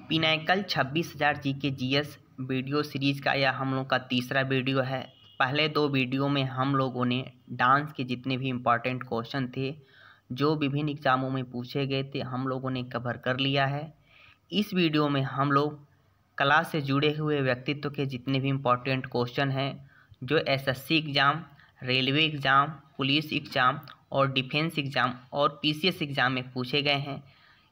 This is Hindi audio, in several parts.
Pinnacle 26,000 GK GS video series का यह हम लोग का तीसरा वीडियो है। पहले दो वीडियो में हम लोगों ने डांस के जितने भी इम्पॉर्टेंट क्वेश्चन थे जो विभिन्न एग्ज़ामों में पूछे गए थे हम लोगों ने कवर कर लिया है। इस वीडियो में हम लोग कला से जुड़े हुए व्यक्तित्व के जितने भी इम्पॉर्टेंट क्वेश्चन हैं जो SSC exam, railway exam, police exam और डिफेंस एग्ज़ाम और पीसीएस एग्ज़ाम में पूछे गए हैं,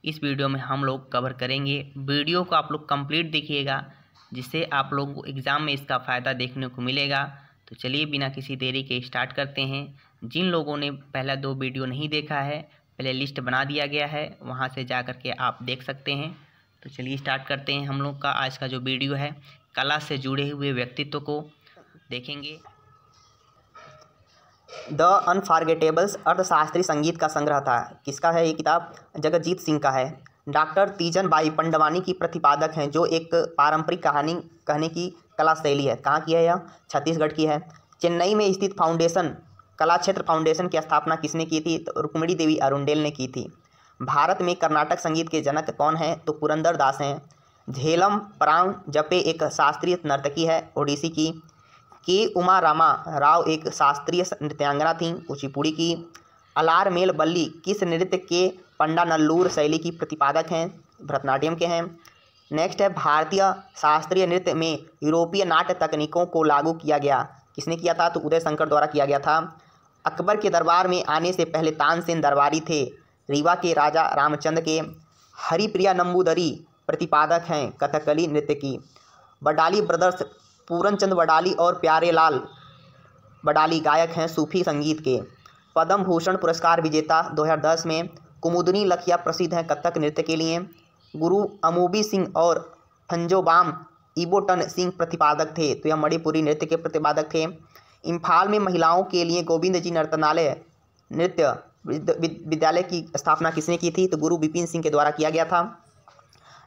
इस वीडियो में हम लोग कवर करेंगे। वीडियो को आप लोग कंप्लीट देखिएगा जिससे आप लोगों को एग्ज़ाम में इसका फ़ायदा देखने को मिलेगा। तो चलिए बिना किसी देरी के स्टार्ट करते हैं। जिन लोगों ने पहला दो वीडियो नहीं देखा है, प्ले लिस्ट बना दिया गया है, वहां से जा कर के आप देख सकते हैं। तो चलिए स्टार्ट करते हैं। हम लोग का आज का जो वीडियो है कला से जुड़े हुए व्यक्तित्व को देखेंगे। द अनफॉरगेटेबल्स अर्थशास्त्री संगीत का संग्रह था। किसका है ये किताब? जगजीत सिंह का है। डॉक्टर तीजन बाई पंडवानी की प्रतिपादक हैं जो एक पारंपरिक कहानी कहने की कला शैली है। कहाँ की है यह? छत्तीसगढ़ की है। चेन्नई में स्थित फाउंडेशन कला क्षेत्र फाउंडेशन की स्थापना किसने की थी? तो रुक्मिणी देवी अरुंडेल ने की थी। भारत में कर्नाटक संगीत के जनक कौन हैं? तो पुरंदर दास हैं। झेलम परांग जपे एक शास्त्रीय नर्तकी है ओडिसी की। के उमा रामा राव एक शास्त्रीय नृत्यांगना थीं कुचिपुड़ी की। अलार मेल बल्ली किस नृत्य के पंडानल्लूर शैली की प्रतिपादक हैं? भरतनाट्यम के हैं। नेक्स्ट है भारतीय शास्त्रीय नृत्य में यूरोपीय नाट्य तकनीकों को लागू किया गया। किसने किया था? तो उदय शंकर द्वारा किया गया था। अकबर के दरबार में आने से पहले तानसेन दरबारी थे। रीवा के राजा रामचंद्र के। हरिप्रिया नंबूदरी प्रतिपादक हैं कथकली नृत्य की। बडाली ब्रदर्स पूरनचंद बडाली और प्यारेलाल बडाली गायक हैं सूफी संगीत के। पद्म भूषण पुरस्कार विजेता 2010 में। कुमुदनी लखिया प्रसिद्ध हैं कथक नृत्य के लिए। गुरु अमूबी सिंह और फंजोबाम इबोटन सिंह प्रतिपादक थे, तो यह मणिपुरी नृत्य के प्रतिपादक थे। इम्फाल में महिलाओं के लिए गोविंद जी नर्तनालय नृत्य विद्यालय की स्थापना किसने की थी? तो गुरु विपिन सिंह के द्वारा किया गया था।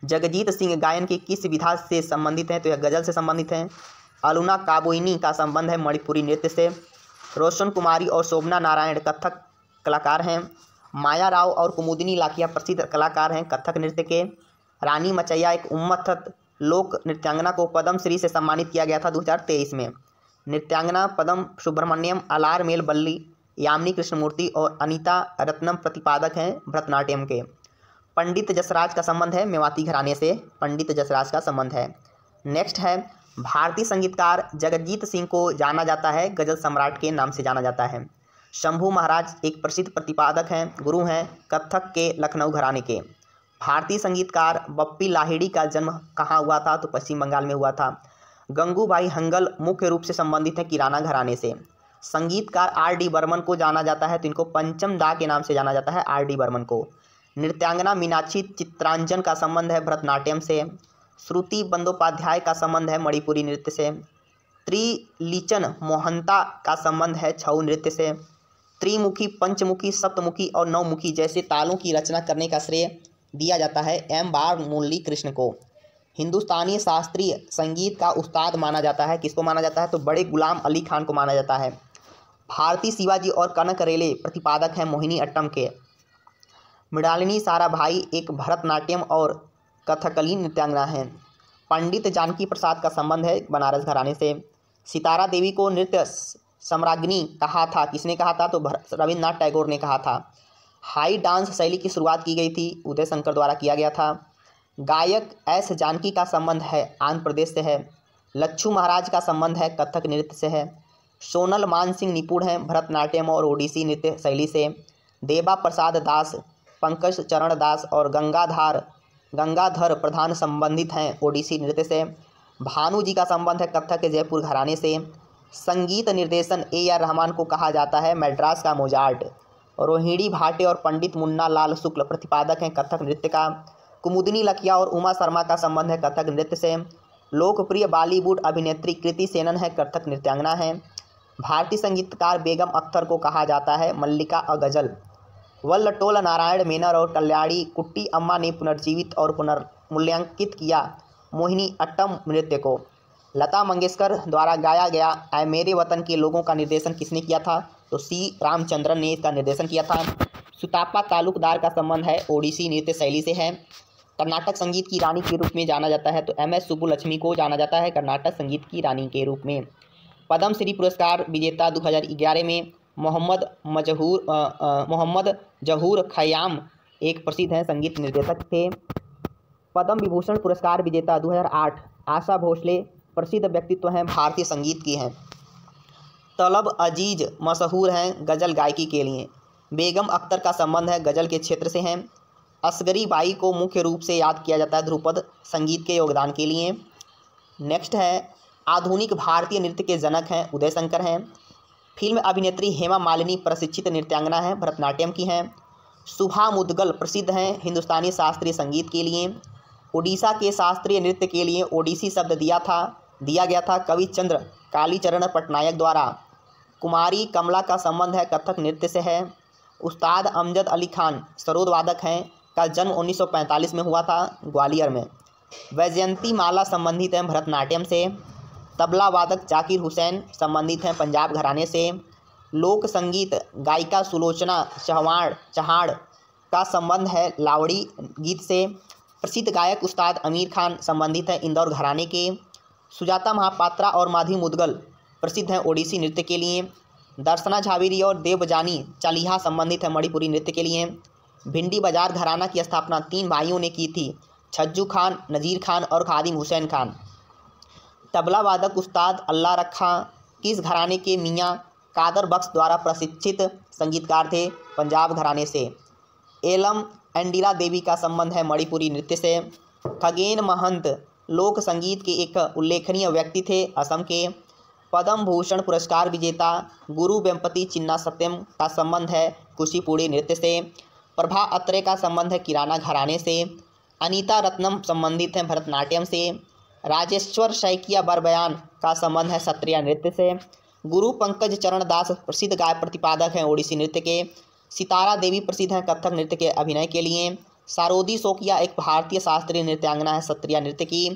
जगजीत सिंह गायन की किस विधा से संबंधित हैं? तो यह गज़ल से संबंधित हैं। अलुना काबोइनी का संबंध है मणिपुरी नृत्य से। रोशन कुमारी और शोभना नारायण कथक कलाकार हैं। माया राव और कुमुदिनी लाखिया प्रसिद्ध कलाकार हैं कथक नृत्य के। रानी मचैया एक उम्मत्थत लोक नृत्यांगना को पद्मश्री से सम्मानित किया गया था 2023 में। नृत्यांगना पद्म सुब्रमण्यम, अलार मेल बल्ली, यामिनी कृष्णमूर्ति और अनीता रत्नम प्रतिपादक हैं भरतनाट्यम के। पंडित जसराज का संबंध है मेवाती घराने से। पंडित जसराज का संबंध है। नेक्स्ट है भारतीय संगीतकार जगजीत सिंह को जाना जाता है गजल सम्राट के नाम से जाना जाता है। शंभू महाराज एक प्रसिद्ध प्रतिपादक हैं, गुरु हैं कथक के लखनऊ घराने के। भारतीय संगीतकार बप्पी लाहिड़ी का जन्म कहाँ हुआ था? तो पश्चिम बंगाल में हुआ था। गंगूबाई हंगल मुख्य रूप से संबंधित हैं किराना घराने से। संगीतकार आर.डी. बर्मन को जाना जाता है, तो इनको पंचम दा के नाम से जाना जाता है आर.डी. बर्मन को। नृत्यांगना मीनाक्षी चित्रांजन का संबंध है भरतनाट्यम से। श्रुति बंदोपाध्याय का संबंध है मणिपुरी नृत्य से। त्रिलीचन मोहंता का संबंध है छऊ नृत्य से। त्रिमुखी, पंचमुखी, सप्तमुखी और नवमुखी जैसे तालों की रचना करने का श्रेय दिया जाता है एम बार मुरली कृष्ण को। हिंदुस्तानी शास्त्रीय संगीत का उस्ताद माना जाता है। किसको माना जाता है? तो बड़े गुलाम अली खान को माना जाता है। भारती शिवाजी और कनक रेले प्रतिपादक हैं मोहिनी अट्टम के। मृणालिनी साराभाई एक भरतनाट्यम और कथकली नृत्यांगना हैं। पंडित जानकी प्रसाद का संबंध है बनारस घराने से। सितारा देवी को नृत्य सम्राज्ञी कहा था। किसने कहा था? तो रविन्द्रनाथ टैगोर ने कहा था। हाई डांस शैली की शुरुआत की गई थी उदय शंकर द्वारा किया गया था। गायक एस जानकी का संबंध है आंध्र प्रदेश से है। लच्छू महाराज का संबंध है कथक नृत्य से है। सोनल मान सिंह निपुण हैं भरतनाट्यम और ओडिसी नृत्य शैली से। देवा प्रसाद दास, पंकज चरण दास और गंगाधर प्रधान संबंधित हैं ओडिसी नृत्य से। भानु जी का संबंध है कथक के जयपुर घराने से। संगीत निर्देशन ए.आर. रहमान को कहा जाता है मैड्रास का मोजार्ट। रोहिणी भाटे और पंडित मुन्ना लाल शुक्ल प्रतिपादक हैं कथक नृत्य का। कुमुदनी लखिया और उमा शर्मा का संबंध है कथक नृत्य से। लोकप्रिय बॉलीवुड अभिनेत्री कृति सेनन है कथक नृत्यांगना है। भारतीय संगीतकार बेगम अख्तर को कहा जाता है मल्लिका अ गजल। वल्लटोल नारायण मेनन और कल्याणी कुट्टी अम्मा ने पुनर्जीवित और पुनर्मूल्यांकित किया मोहिनी अट्टम नृत्य को। लता मंगेशकर द्वारा गाया गया ऐ मेरे वतन के लोगों का निर्देशन किसने किया था? तो सी रामचंद्रन ने इसका निर्देशन किया था। सुतापा तालुकदार का संबंध है ओडिसी नृत्य शैली से है। कर्नाटक संगीत की रानी के रूप में जाना जाता है? तो MS सुब्बुलक्ष्मी को जाना जाता है कर्नाटक संगीत की रानी के रूप में। पद्म श्री पुरस्कार विजेता 2011 में मोहम्मद जहूर खयाम एक प्रसिद्ध हैं संगीत निर्देशक थे। पद्म विभूषण पुरस्कार विजेता 2008 आशा भोसले प्रसिद्ध व्यक्तित्व हैं, भारतीय संगीत की हैं। तलब अजीज मशहूर हैं गज़ल गायकी के लिए। बेगम अख्तर का संबंध है गज़ल के क्षेत्र से हैं। असगरी बाई को मुख्य रूप से याद किया जाता है ध्रुपद संगीत के योगदान के लिए। नेक्स्ट है आधुनिक भारतीय नृत्य के जनक हैं उदय शंकर हैं। फिल्म अभिनेत्री हेमा मालिनी प्रशिक्षित नृत्यांगना हैं, भरतनाट्यम की हैं। सुभा मुदगल प्रसिद्ध हैं हिंदुस्तानी शास्त्रीय संगीत के लिए। उड़ीसा के शास्त्रीय नृत्य के लिए ओडिसी शब्द दिया गया था कवि चंद्र कालीचरण पटनायक द्वारा। कुमारी कमला का संबंध है कथक नृत्य से है। उस्ताद अमजद अली खान सरोद वादक हैं, का जन्म 1945 में हुआ था ग्वालियर में। वैजयंती माला संबंधित हैं भरतनाट्यम से। तबला वादक जाकिर हुसैन संबंधित हैं पंजाब घराने से। लोक संगीत गायिका सुलोचना चहाड़ का संबंध है लावड़ी गीत से। प्रसिद्ध गायक उस्ताद आमिर खान संबंधित हैं इंदौर घराने के। सुजाता महापात्रा और माधवी मुदगल प्रसिद्ध हैं ओडिसी नृत्य के लिए। दर्शना झावेरी और देवजानी चालिहा संबंधित है मणिपुरी नृत्य के लिए। भिंडी बाजार घराना की स्थापना 3 भाइयों ने की थी, छज्जू खान, नज़ीर खान और खादिम हुसैन खान। तबला वादक उस्ताद अल्लाह रखा किस घराने के मियाँ कादर बख्श द्वारा प्रशिक्षित संगीतकार थे, पंजाब घराने से। एलम एंडिरा देवी का संबंध है मणिपुरी नृत्य से। खगेन महंत लोक संगीत के एक उल्लेखनीय व्यक्ति थे, असम के। पद्म भूषण पुरस्कार विजेता गुरु वेम्पति चिन्ना सत्यम का संबंध है कुचिपुड़ी नृत्य से। प्रभा अत्रे का संबंध है किराना घराने से। अनीता रत्नम संबंधित हैं भरतनाट्यम से। राजेश्वर शैकिया बरबयान का संबंध है सत्रिया नृत्य से। गुरु पंकज चरण दास प्रसिद्ध गायक प्रतिपादक हैं ओडिसी नृत्य के। सितारा देवी प्रसिद्ध हैं कथक नृत्य के अभिनय के लिए। सारोदी शोकिया एक भारतीय शास्त्रीय नृत्यांगना है सत्रिया नृत्य की।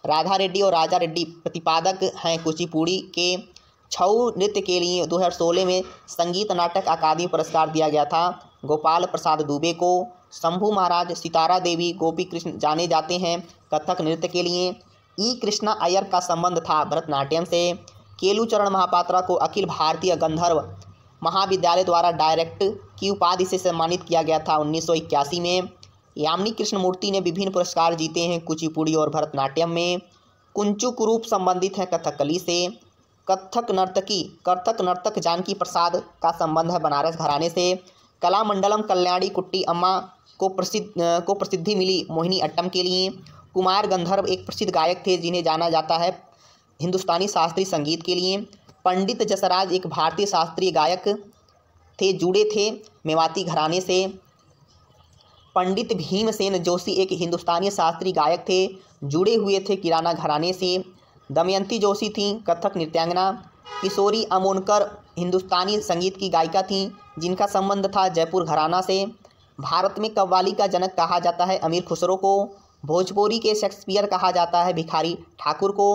राधा रेड्डी और राजा रेड्डी प्रतिपादक हैं कुचिपुड़ी के। छऊ नृत्य के लिए 2016 में संगीत नाटक अकादमी पुरस्कार दिया गया था गोपाल प्रसाद दुबे को। शंभू महाराज, सितारा देवी, गोपी कृष्ण जाने जाते हैं कथक नृत्य के लिए। ई कृष्णा अय्यर का संबंध था भरतनाट्यम से। केलूचरण महापात्रा को अखिल भारतीय गंधर्व महाविद्यालय द्वारा डायरेक्ट की उपाधि से सम्मानित किया गया था 1981 में। यामिनी कृष्णमूर्ति ने विभिन्न पुरस्कार जीते हैं कुचिपुड़ी और भरतनाट्यम में। कुंचु कुरूप संबंधित हैं कथकली से। कथक नर्तक जानकी प्रसाद का संबंध है बनारस घराने से। कलामंडलम कल्याणी कुट्टी अम्मा को प्रसिद्धि मिली मोहिनी अट्टम के लिए। कुमार गंधर्व एक प्रसिद्ध गायक थे जिन्हें जाना जाता है हिंदुस्तानी शास्त्रीय संगीत के लिए। पंडित जसराज एक भारतीय शास्त्रीय गायक थे, जुड़े थे मेवाती घराने से। पंडित भीमसेन जोशी एक हिंदुस्तानी शास्त्रीय गायक थे, जुड़े हुए थे किराना घराने से। दमयंती जोशी थीं कथक नृत्यांगना। किशोरी अमोनकर हिंदुस्तानी संगीत की गायिका थीं जिनका संबंध था जयपुर घराना से। भारत में कव्वाली का जनक कहा जाता है अमीर खुसरो को। भोजपुरी के शेक्सपियर कहा जाता है भिखारी ठाकुर को।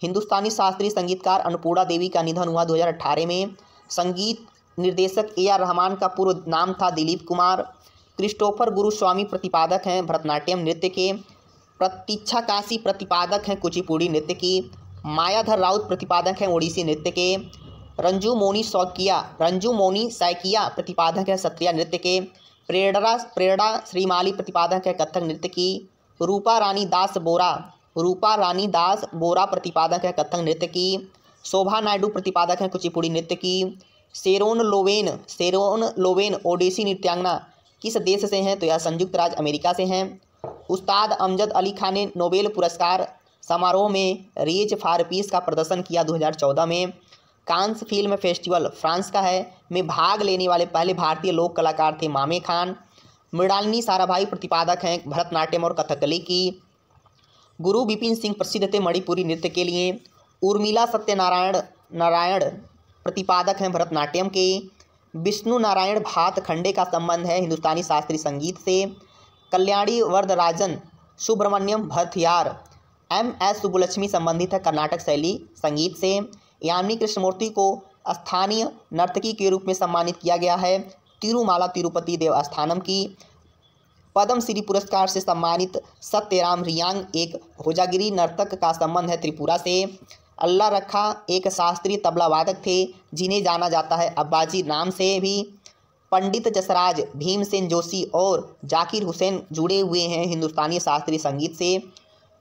हिंदुस्तानी शास्त्रीय संगीतकार अन्नपूर्णा देवी का निधन हुआ 2018 में। संगीत निर्देशक AR रहमान का पूर्व नाम था दिलीप कुमार। क्रिस्टोफर गुरुस्वामी प्रतिपादक हैं भरतनाट्यम नृत्य के। प्रतीक्षा काशी प्रतिपादक हैं कुचिपुड़ी नृत्य की। मायाधर राउत प्रतिपादक हैं ओडिसी नृत्य के। रंजू मोनी सैकिया प्रतिपादक हैं सत्रिया नृत्य के। प्रेरणा श्रीमाली प्रतिपादक हैं कथक नृत्य की। रूपा रानी दास बोरा प्रतिपादक हैं कथक नृत्य की। शोभा नायडू प्रतिपादक हैं कुचिपुड़ी नृत्य की। शेरोन लोवेन ओडिसी नृत्यांगना किस देश से हैं, तो यह संयुक्त राज्य अमेरिका से हैं। उस्ताद अमजद अली खान ने नोबेल पुरस्कार समारोह में रेज फॉर पीस का प्रदर्शन किया 2014 में। कांस फिल्म फेस्टिवल फ्रांस का है में भाग लेने वाले पहले भारतीय लोक कलाकार थे मामे खान। मृणालिनी साराभाई प्रतिपादक हैं भरतनाट्यम और कथकली की। गुरु विपिन सिंह प्रसिद्ध थे मणिपुरी नृत्य के लिए। उर्मिला सत्यनारायण प्रतिपादक हैं भरतनाट्यम के। विष्णु नारायण भातखंडे का संबंध है हिंदुस्तानी शास्त्रीय संगीत से। कल्याणी वरदराजन सुब्रमण्यम भरथियार MS सुब्बुलक्ष्मी संबंधित है कर्नाटक शैली संगीत से। यामिनी कृष्णमूर्ति को स्थानीय नर्तकी के रूप में सम्मानित किया गया है तिरुमाला तिरुपति देवस्थानम की। पद्मश्री पुरस्कार से सम्मानित सत्यराम रियांग एक होजागिरी नर्तक का संबंध है त्रिपुरा से। अल्लाह रखा एक शास्त्रीय तबला वादक थे जिन्हें जाना जाता है अब्बाजी नाम से भी। पंडित जसराज, भीमसेन जोशी और जाकिर हुसैन जुड़े हुए हैं हिंदुस्तानी शास्त्रीय संगीत से।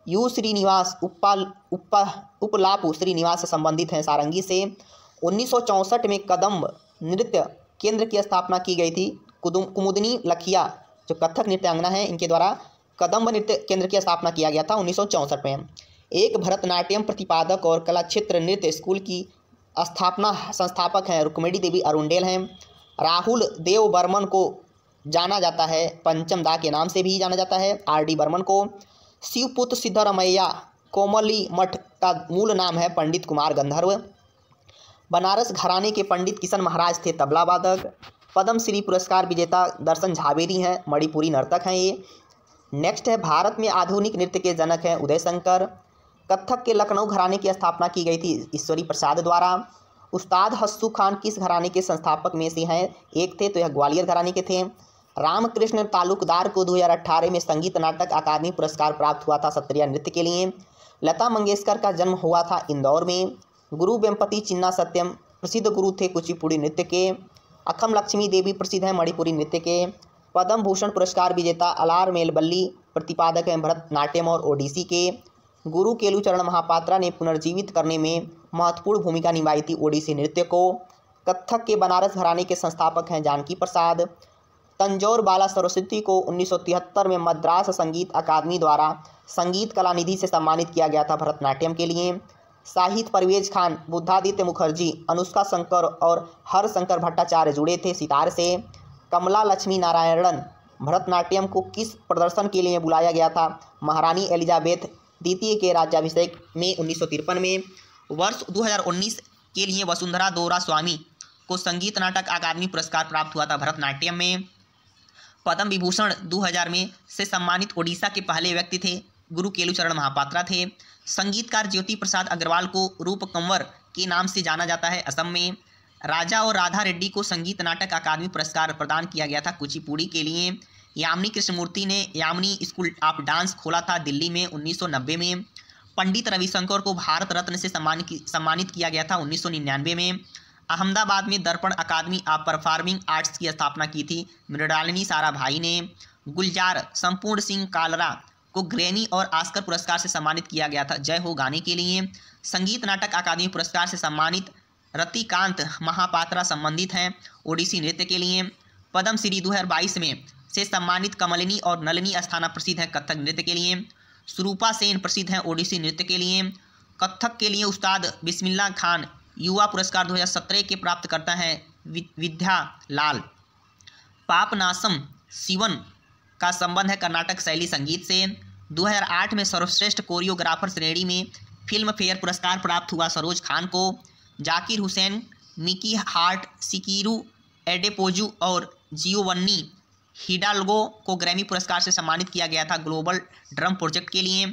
यू श्रीनिवास उपलापू श्रीनिवास से संबंधित हैं सारंगी से। 1964 में कदम्ब नृत्य केंद्र की स्थापना की गई थी। कुमुदनी लखिया जो कथक नृत्यांगना है, इनके द्वारा कदम्ब नृत्य केंद्र की स्थापना किया गया था 1964 में। एक भरतनाट्यम प्रतिपादक और कला क्षेत्र नृत्य स्कूल की संस्थापक हैं रुक्मिणी देवी अरुंडेल हैं। राहुल देव बर्मन को जाना जाता है पंचम दा के नाम से भी जाना जाता है। RD बर्मन को। शिवपुत्र सिद्धरमैया कोमली मठ का मूल नाम है पंडित कुमार गंधर्व। बनारस घराने के पंडित किशन महाराज थे तबला वादक। पद्मश्री पुरस्कार विजेता दर्शन झावेरी हैं, मणिपुरी नर्तक हैं ये। नेक्स्ट है भारत में आधुनिक नृत्य के जनक हैं उदय शंकर। कथक के लखनऊ घराने की स्थापना की गई थी ईश्वरी प्रसाद द्वारा। उस्ताद हस्सू खान किस घराने के संस्थापक में से हैं? एक थे तो यह ग्वालियर घराने के थे। रामकृष्ण तालुकदार को 2018 में संगीत नाटक अकादमी पुरस्कार प्राप्त हुआ था सत्रिया नृत्य के लिए। लता मंगेशकर का जन्म हुआ था इंदौर में। गुरु वेम्पति चिन्ना सत्यम प्रसिद्ध गुरु थे कुचिपुड़ी नृत्य के। अखम लक्ष्मी देवी प्रसिद्ध हैं मणिपुरी नृत्य के। पद्म भूषण पुरस्कार विजेता अलार मेलबल्ली प्रतिपादक हैं भरतनाट्यम और ओडिसी के। गुरु केलुचरण महापात्रा ने पुनर्जीवित करने में महत्वपूर्ण भूमिका निभाई थी ओडिसी नृत्य को। कथक के बनारस घराने के संस्थापक हैं जानकी प्रसाद। तंजौर बाला सरस्वती को 1973 में मद्रास संगीत अकादमी द्वारा संगीत कला निधि से सम्मानित किया गया था भरतनाट्यम के लिए। साहित्य परवेज खान, बुद्धादित्य मुखर्जी, अनुष्का शंकर और हरशंकर भट्टाचार्य जुड़े थे सितार से। कमला लक्ष्मी नारायणन भरतनाट्यम को किस प्रदर्शन के लिए बुलाया गया था? महारानी एलिजाबेथ द्वितीय के राज्याभिषेक में 1953 में। वर्ष 2019 के लिए वसुंधरा दोरा स्वामी को संगीत नाटक अकादमी पुरस्कार प्राप्त हुआ था भरतनाट्यम में। पद्म विभूषण 2000 में से सम्मानित ओडिशा के पहले व्यक्ति थे गुरु केलुचरण महापात्रा थे। संगीतकार ज्योति प्रसाद अग्रवाल को रूप कंवर के नाम से जाना जाता है असम में। राजा और राधा रेड्डी को संगीत नाटक अकादमी पुरस्कार प्रदान किया गया था कुचिपुड़ी के लिए। यामिनी कृष्णमूर्ति ने यामिनी स्कूल ऑफ डांस खोला था दिल्ली में 1990 में। पंडित रविशंकर को भारत रत्न से सम्मानित किया गया था 1999 में। अहमदाबाद में दर्पण अकादमी ऑफ परफॉर्मिंग आर्ट्स की स्थापना की थी मृणालिनी साराभाई ने। गुलजार संपूर्ण सिंह कालरा को ग्रैमी और ऑस्कर पुरस्कार से सम्मानित किया गया था जय हो गाने के लिए। संगीत नाटक अकादमी पुरस्कार से सम्मानित रतिकांत महापात्रा संबंधित हैं ओडिसी नृत्य के लिए। पद्मश्री 2022 में से सम्मानित कमलिनी और नलिनी अस्थाना प्रसिद्ध हैं कथक नृत्य के लिए। सुरूपा सेन प्रसिद्ध हैं ओडिसी नृत्य के लिए। कथक के लिए उस्ताद बिस्मिल्लाह खान युवा पुरस्कार 2017 के प्राप्त करता है विद्या लाल। पापनासम शिवन का संबंध है कर्नाटक शैली संगीत से। 2008 में सर्वश्रेष्ठ कोरियोग्राफर श्रेणी में फिल्म फेयर पुरस्कार प्राप्त हुआ सरोज खान को। जाकिर हुसैन, मिकी हार्ट, सिकीरू एडेपोजू और जियोवन्नी हिडाल्गो को ग्रैमी पुरस्कार से सम्मानित किया गया था ग्लोबल ड्रम प्रोजेक्ट के लिए।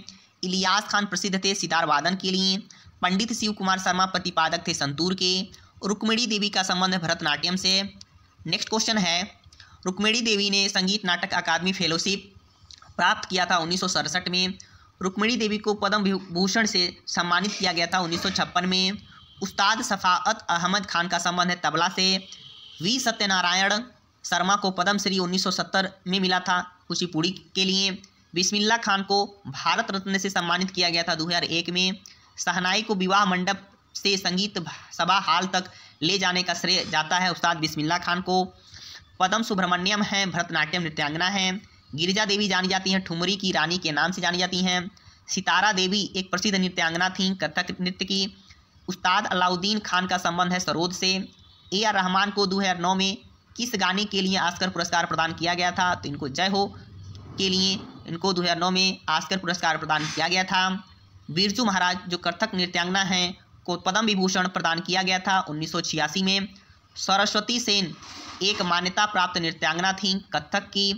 इलियास खान प्रसिद्ध थे सितार वादन के लिए। पंडित शिव कुमार शर्मा प्रतिपादक थे संतूर के। रुक्मिणी देवी का संबंध है भरतनाट्यम से। नेक्स्ट क्वेश्चन है, रुक्मिणी देवी ने संगीत नाटक अकादमी फेलोशिप प्राप्त किया था 1967 में। रुक्मिणी देवी को पद्म भूषण से सम्मानित किया गया था 1956 में। उस्ताद सफ़ाअत अहमद खान का संबंध है तबला से। वी सत्यनारायण शर्मा को पद्मश्री 1970 में मिला था कुचिपुड़ी के लिए। बिस्मिल्लाह खान को भारत रत्न से सम्मानित किया गया था 2001 में। शहनाई को विवाह मंडप से संगीत सभा हाल तक ले जाने का श्रेय जाता है उस्ताद बिस्मिल्लाह खान को। पद्म सुब्रमण्यम हैं भरतनाट्यम नृत्यांगना हैं। गिरिजा देवी जानी जाती हैं ठुमरी की रानी के नाम से जानी जाती हैं। सितारा देवी एक प्रसिद्ध नृत्यांगना थीं कथक नृत्य की। उस्ताद अलाउद्दीन खान का संबंध है सरोद से। AR रहमान को 2009 में किस गाने के लिए ऑस्कर पुरस्कार प्रदान किया गया था? तो इनको जय हो के लिए इनको 2009 में ऑस्कर पुरस्कार प्रदान किया गया था। बिरजू महाराज जो कथक नृत्यांगना हैं को पद्म विभूषण प्रदान किया गया था 1986 में। सरस्वती सेन एक मान्यता प्राप्त नृत्यांगना थीं कथक की।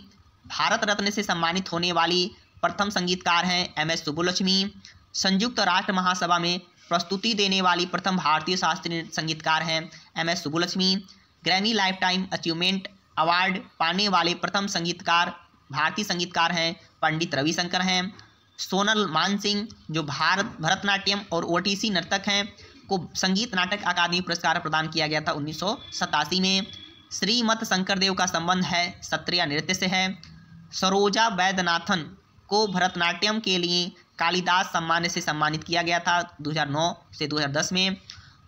भारत रत्न से सम्मानित होने वाली प्रथम संगीतकार हैं MS सुब्बुलक्ष्मी। संयुक्त राष्ट्र महासभा में प्रस्तुति देने वाली प्रथम भारतीय शास्त्रीय संगीतकार हैं MS Subbulakshmi. Grammy life time achievement award पाने वाले प्रथम संगीतकार भारतीय संगीतकार हैं पंडित रविशंकर हैं। सोनल मानसिंह जो भरतनाट्यम और ओडिसी नर्तक हैं को संगीत नाटक अकादमी पुरस्कार प्रदान किया गया था 1987 में। श्रीमत शंकरदेव का संबंध है सत्रिया नृत्य से है। सरोजा वैद्यनाथन को भरतनाट्यम के लिए कालिदास सम्मान से सम्मानित किया गया था 2009 से 2010 में।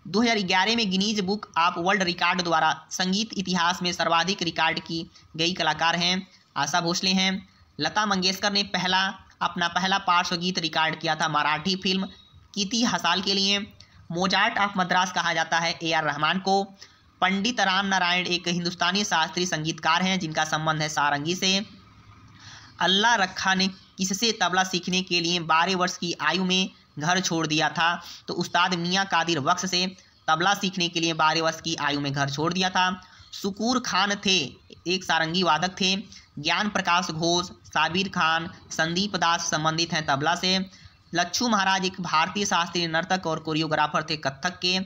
2011 में Guinness book of world record द्वारा संगीत इतिहास में सर्वाधिक रिकॉर्ड की गई कलाकार हैं आशा भोसले हैं। लता मंगेशकर ने अपना पहला पार्श्व गीत रिकॉर्ड किया था मराठी फिल्म कीती हसाल के लिए। मोजार्ट ऑफ मद्रास कहा जाता है AR रहमान को। पंडित राम नारायण एक हिंदुस्तानी शास्त्रीय संगीतकार हैं जिनका संबंध है सारंगी से। अल्लाह रखा ने किससे तबला सीखने के लिए 12 वर्ष की आयु में घर छोड़ दिया था? तो उस्ताद मियाँ कादिर बख्श से तबला सीखने के लिए 12 वर्ष की आयु में घर छोड़ दिया था। शुकूर खान थे एक सारंगी वादक थे। ज्ञान प्रकाश घोष, साबिर खान, संदीप दास संबंधित हैं तबला से। लच्छू महाराज एक भारतीय शास्त्रीय नर्तक और कोरियोग्राफर थे कथक के।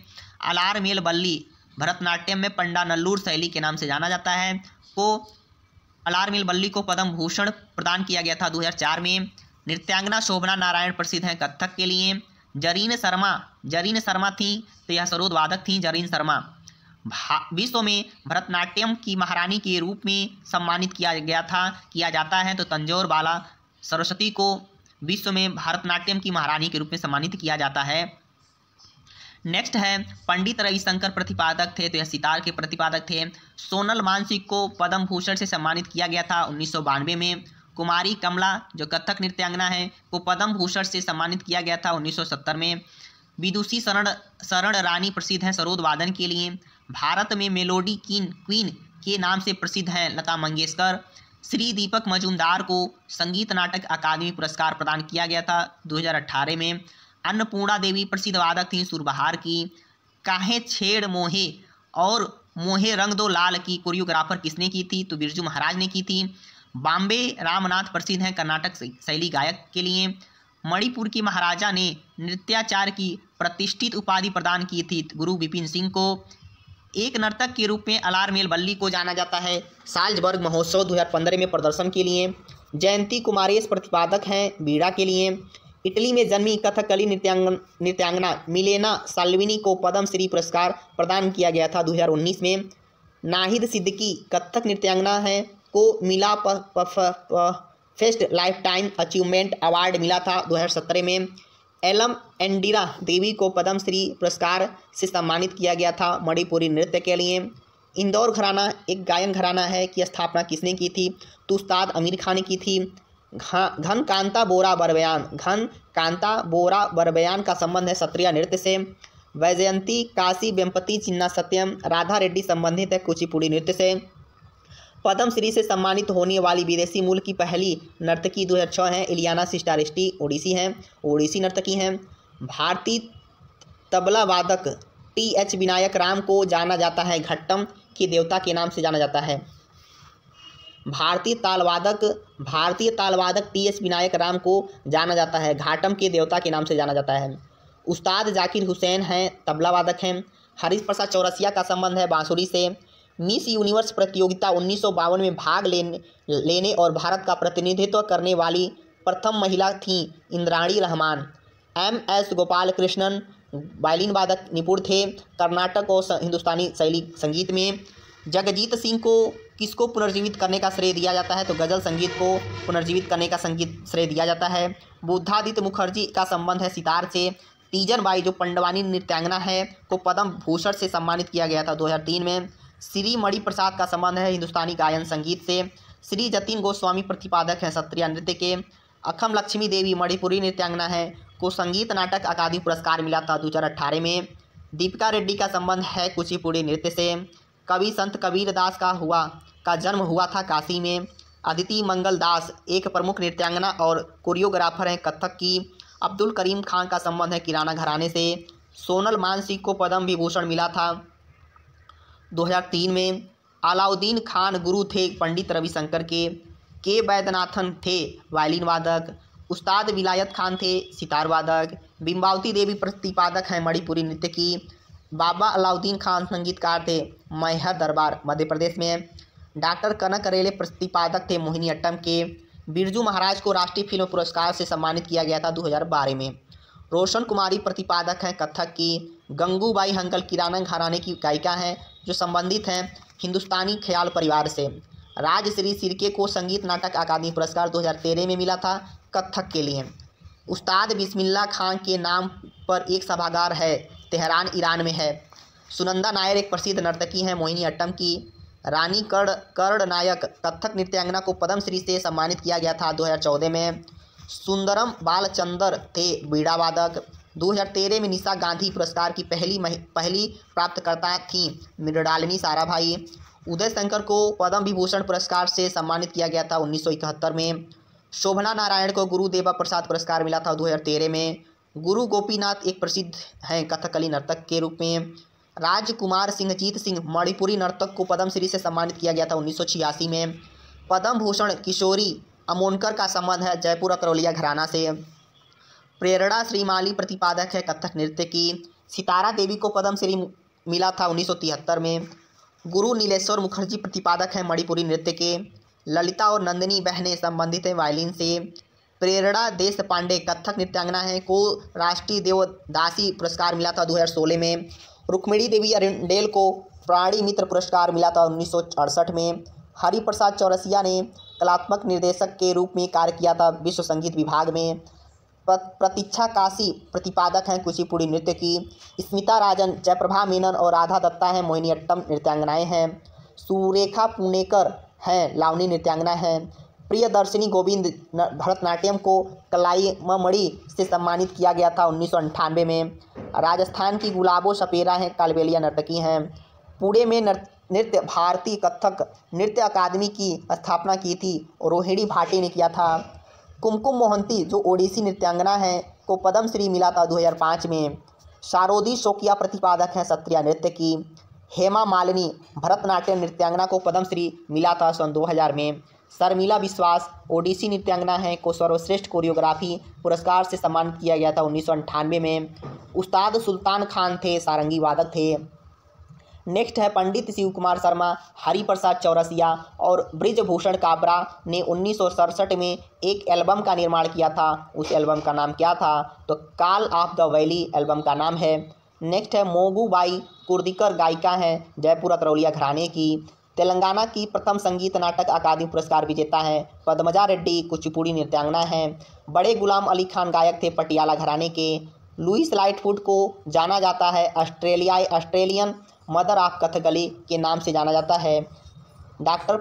अलारमेल बल्ली भरतनाट्यम में पंडा नल्लूर शैली के नाम से जाना जाता है। अलारमेल बल्ली को पद्म भूषण प्रदान किया गया था 2004 में। नृत्यांगना शोभना नारायण प्रसिद्ध हैं कथक के लिए। जरीन शर्मा थी तो यह सरोद वादक थी जरीन शर्मा। विश्व में भरतनाट्यम की महारानी के रूप में सम्मानित किया जाता है तो तंजौर बाला सरस्वती को विश्व में भरतनाट्यम की महारानी के रूप में सम्मानित किया जाता है। नेक्स्ट है पंडित रविशंकर प्रतिपादक थे तो यह सितार के प्रतिपादक थे। सोनल मानसिंह को पद्म भूषण से सम्मानित किया गया था 1992 में। कुमारी कमला जो कथक नृत्यांगना है को पद्म भूषण से सम्मानित किया गया था 1970 में। विदुषी शरण रानी प्रसिद्ध हैं सरोद वादन के लिए। भारत में मेलोडी क्वीन के नाम से प्रसिद्ध हैं लता मंगेशकर। श्री दीपक मजूमदार को संगीत नाटक अकादमी पुरस्कार प्रदान किया गया था 2018 में। अन्नपूर्णा देवी प्रसिद्ध वादक थीं सुरबहार की। काहे छेड़ मोहे और मोहे रंग दो लाल की कोरियोग्राफर किसने की थी? तो बिरजू महाराज ने की थी। बॉम्बे रामनाथ प्रसिद्ध हैं कर्नाटक शैली गायक के लिए। मणिपुर की महाराजा ने नृत्याचार्य की प्रतिष्ठित उपाधि प्रदान की थी गुरु विपिन सिंह को। एक नर्तक के रूप में अलारमेल बल्ली को जाना जाता है साल्जबर्ग महोत्सव 2015 में प्रदर्शन के लिए। जयंती कुमारेश प्रतिपादक हैं बीड़ा के लिए। इटली में जन्मी कथकली नृत्यांगना मिलेना साल्विनी को पद्म श्री पुरस्कार प्रदान किया गया था 2019 में। नाहिद सिद्दीकी कथक नृत्यांगना है को मिला first life time achievement award मिला था 2017 में। एलम एंडिरा देवी को पद्म श्री पुरस्कार से सम्मानित किया गया था मणिपुरी नृत्य के लिए। इंदौर घराना एक गायन घराना है की स्थापना किसने की थी? तो उस्ताद आमिर खान ने की थी। घन कांता बोरा बरबयान का संबंध है सत्रिया नृत्य से। वैजयंती काशी वेम्पति चिन्ना सत्यम राधा रेड्डी संबंधित है कुचिपुड़ी नृत्य से। पद्म श्री से सम्मानित होने वाली विदेशी मूल की पहली नर्तकी 2006 हैं इलियाना सिस्टारेस्टी ओडिसी नर्तकी हैं। भारतीय तबला वादक TH विनायक राम को जाना जाता है घट्टम के देवता के नाम से जाना जाता है। भारतीय तालवादक TH विनायक राम को जाना जाता है घाटम के देवता के नाम से जाना जाता है। उस्ताद जाकिर हुसैन हैं तबला वादक हैं। हरीश प्रसाद चौरसिया का संबंध है बांसुरी से। मिस यूनिवर्स प्रतियोगिता 1952 में भाग लेने और भारत का प्रतिनिधित्व करने वाली प्रथम महिला थीं इंद्राणी रहमान। MS गोपाल कृष्णन वायलिन वादक निपुण थे कर्नाटक और हिंदुस्तानी शैली संगीत में। जगजीत सिंह को किसको पुनर्जीवित करने का श्रेय दिया जाता है? तो गज़ल संगीत को पुनर्जीवित करने का संगीत श्रेय दिया जाता है। बुद्धादित्य मुखर्जी का संबंध है सितार से। तीजन बाई जो पंडवानी नृत्यांगना है को पद्म भूषण से सम्मानित किया गया था 2003 में। श्री मणि प्रसाद का संबंध है हिंदुस्तानी गायन संगीत से। श्री जतिन गोस्वामी प्रतिपादक हैं सत्रिया नृत्य के। अखम लक्ष्मी देवी मणिपुरी नृत्यांगना है को संगीत नाटक अकादमी पुरस्कार मिला था 2018 में। दीपिका रेड्डी का संबंध है कुचिपुड़ी नृत्य से। कवि संत कबीर दास का जन्म हुआ था काशी में। अदिति मंगल दास एक प्रमुख नृत्यांगना और कोरियोग्राफर हैं कथक की। अब्दुल करीम खान का संबंध है किराना घराने से। सोनल मानसिंह को पद्म विभूषण मिला था 2003 में। अलाउद्दीन खान गुरु थे पंडित रविशंकर के वैद्यनाथन थे वायलिन वादक। उस्ताद विलायत खान थे सितार वादक। बिंबावती देवी प्रतिपादक हैं मणिपुरी नृत्य की। बाबा अलाउद्दीन खान संगीतकार थे मैहर दरबार मध्य प्रदेश में। डॉक्टर कनक रेले प्रतिपादक थे मोहिनीअट्टम के। बिरजू महाराज को राष्ट्रीय फिल्म पुरस्कार से सम्मानित किया गया था 2012 में। रोशन कुमारी प्रतिपादक हैं कथक की। गंगूबाई हंकल किराना घराने की गायिका हैं जो संबंधित हैं हिंदुस्तानी ख्याल परिवार से। राजश्री सिरके को संगीत नाटक अकादमी पुरस्कार 2013 में मिला था कथक के लिए। उस्ताद बिस्मिल्लाह खान के नाम पर एक सभागार है, तेहरान ईरान में है। सुनंदा नायर एक प्रसिद्ध नर्तकी हैं मोहिनीअट्टम की। रानी कर्ण नायक कथक नृत्यांगना को पद्मश्री से सम्मानित किया गया था 2014 में। सुंदरम बालचंदर थे बीड़ा वादक। 2013 में निशा गांधी पुरस्कार की पहली प्राप्तकर्ता थीं मृणालिनी साराभाई। उदय शंकर को पद्म विभूषण पुरस्कार से सम्मानित किया गया था 1971 में। शोभना नारायण को गुरुदेवा प्रसाद पुरस्कार मिला था 2013 में। गुरु गोपीनाथ एक प्रसिद्ध हैं कथकली नर्तक के रूप में। राजकुमार सिंहजीत सिंह मणिपुरी नर्तक को पद्मश्री से सम्मानित किया गया था 1986 में। पद्म भूषण किशोरी अमोनकर का संबंध है जयपुर अतरौलिया घराना से। प्रेरणा श्रीमाली प्रतिपादक है कथक नृत्य की। सितारा देवी को पद्मश्री मिला था 1973 में। गुरु नीलेश्वर मुखर्जी प्रतिपादक हैं मणिपुरी नृत्य के। ललिता और नंदिनी बहनें संबंधित हैं वायलिन से। प्रेरणा देश पांडे कथक नृत्यांगना हैं को राष्ट्रीय देवदासी पुरस्कार मिला था 2016 में। रुक्मिणी देवी अरुंडेल को प्राणी मित्र पुरस्कार मिला था 1968 में। हरिप्रसाद चौरसिया ने कलात्मक निर्देशक के रूप में कार्य किया था विश्व संगीत विभाग में। प्रतीक्षा काशी प्रतिपादक हैं कुचिपुड़ी नृत्य की। स्मिता राजन, जयप्रभा मेनन और राधा दत्ता हैं मोहिनीअट्टम नृत्यांगनाएं हैं। सुरेखा पुणेकर हैं लावनी नृत्यांगना हैं। प्रियदर्शिनी गोविंद भरतनाट्यम को कलाईमणि से सम्मानित किया गया था 1998 में। राजस्थान की गुलाबो सपेरा हैं कालबेलिया नर्तकी हैं। पुणे में नृत्य भारती कथक नृत्य अकादमी की स्थापना की थी और रोहिणी भाटी ने किया था। कुमकुम मोहंती जो ओडिसी नृत्यांगना हैं को पद्मश्री मिला था 2005 में। शारोदी शोकिया प्रतिपादक हैं सत्रिया नृत्य की। हेमा मालिनी भरतनाट्यम नृत्यांगना को पद्मश्री मिला था सन 2000 में। शर्मिला विश्वास ओडिसी नृत्यांगना हैं को सर्वश्रेष्ठ कोरियोग्राफी पुरस्कार से सम्मानित किया गया था 1998 में। उस्ताद सुल्तान खान थे सारंगी वादक थे। नेक्स्ट है पंडित शिव कुमार शर्मा, हरिप्रसाद चौरसिया और ब्रिजभूषण काबरा ने 1967 में एक एल्बम का निर्माण किया था। उस एल्बम का नाम क्या था? तो call of the valley album का नाम है। नेक्स्ट है मोगूबाई कुर्दिकर गायिका हैं जयपुर अतरौलिया घराने की। तेलंगाना की प्रथम संगीत नाटक अकादमी पुरस्कार विजेता हैं। पद्मजा रेड्डी कुचिपुड़ी नृत्यांगना हैं। बड़े गुलाम अली खान गायक थे पटियाला घराने के। लुइस लाइटफुट को जाना जाता है ऑस्ट्रेलियन मदर ऑफ कथकली के नाम से जाना जाता है। डॉक्टर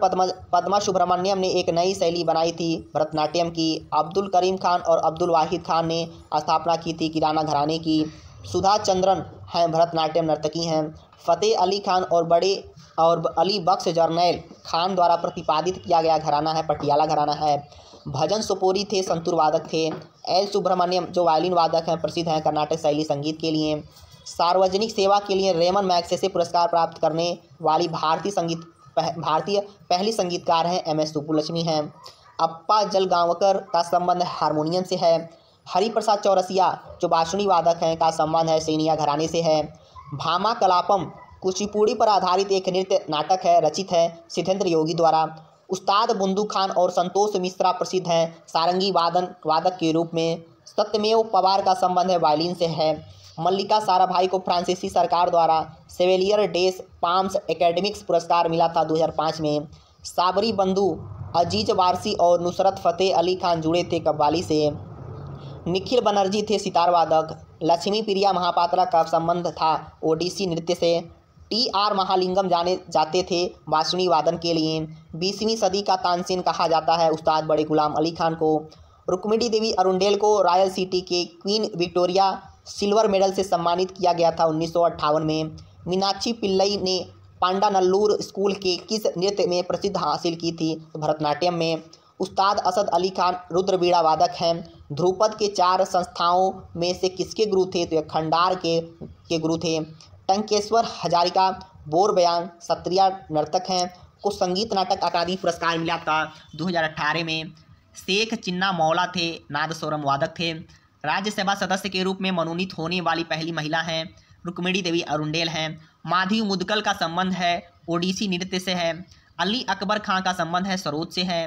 पद्मा सुब्रमण्यम ने एक नई शैली बनाई थी भरतनाट्यम की। अब्दुल करीम खान और अब्दुल वाहिद खान ने स्थापना की थी किराना घराने की। सुधा चंद्रन हैं भरतनाट्यम नर्तकी हैं। फ़तेह अली खान और अली बख्श जरनैल खान द्वारा प्रतिपादित किया गया घराना है पटियाला घराना है। भजन सोपोरी थे संतूर वादक थे। एल सुब्रमण्यम जो वायलिन वादक हैं प्रसिद्ध हैं कर्नाटक शैली संगीत के लिए। सार्वजनिक सेवा के लिए रेमन मैग्सेसे पुरस्कार प्राप्त करने वाली भारतीय पहली संगीतकार हैं एम.एस. सुब्बुलक्ष्मी हैं। अप्पा जलगांवकर का संबंध हारमोनियम से है। हरिप्रसाद चौरसिया जो बांसुरी वादक हैं का संबंध है सैनिया घराने से है। भामा कलापम कुचिपुड़ी पर आधारित एक नृत्य नाटक है, रचित है सिद्धेंद्र योगी द्वारा। उस्ताद बुंदू खान और संतोष मिश्रा प्रसिद्ध हैं सारंगी वादक के रूप में। सत्यमेव पवार का संबंध है वायलिन से है। मल्लिका साराभाई को फ्रांसीसी सरकार द्वारा सेवेलियर डेस पाम्स एकेडमिक्स पुरस्कार मिला था 2005 में। साबरी बंधु अजीज वारसी और नुसरत फ़तेह अली खान जुड़े थे कव्वाली से। निखिल बनर्जी थे सितार वादक। लक्ष्मी प्रिया महापात्रा का संबंध था ओडिसी नृत्य से। टी.आर. महालिंगम जाने जाते थे बांसुरी वादन के लिए। 20वीं सदी का तानसेन कहा जाता है उस्ताद बड़े गुलाम अली खान को। रुक्मिणी देवी अरुंडेल को रॉयल सिटी के क्वीन विक्टोरिया सिल्वर मेडल से सम्मानित किया गया था 1958 में। मीनाक्षी पिल्लई ने पांडानल्लूर स्कूल के किस नृत्य में प्रसिद्ध हासिल की थी? तो भरतनाट्यम में। उस्ताद असद अली खान रुद्रबीड़ा वादक हैं। ध्रुपद के 4 संस्थाओं में से किसके गुरु थे? तो खंडार के गुरु थे। टंकेश्वर हजारिका बोर बयान सत्रिया नर्तक हैं को संगीत नाटक अकादमी पुरस्कार मिला था 2018 में। शेख चिन्ना मौला थे नादस्वरम वादक थे। राज्यसभा सदस्य के रूप में मनोनीत होने वाली पहली महिला हैं रुक्मिणी देवी अरुंडेल हैं। माधवी मुदगल का संबंध है ओडिसी नृत्य से है। अली अकबर खां का संबंध है सरोद से है।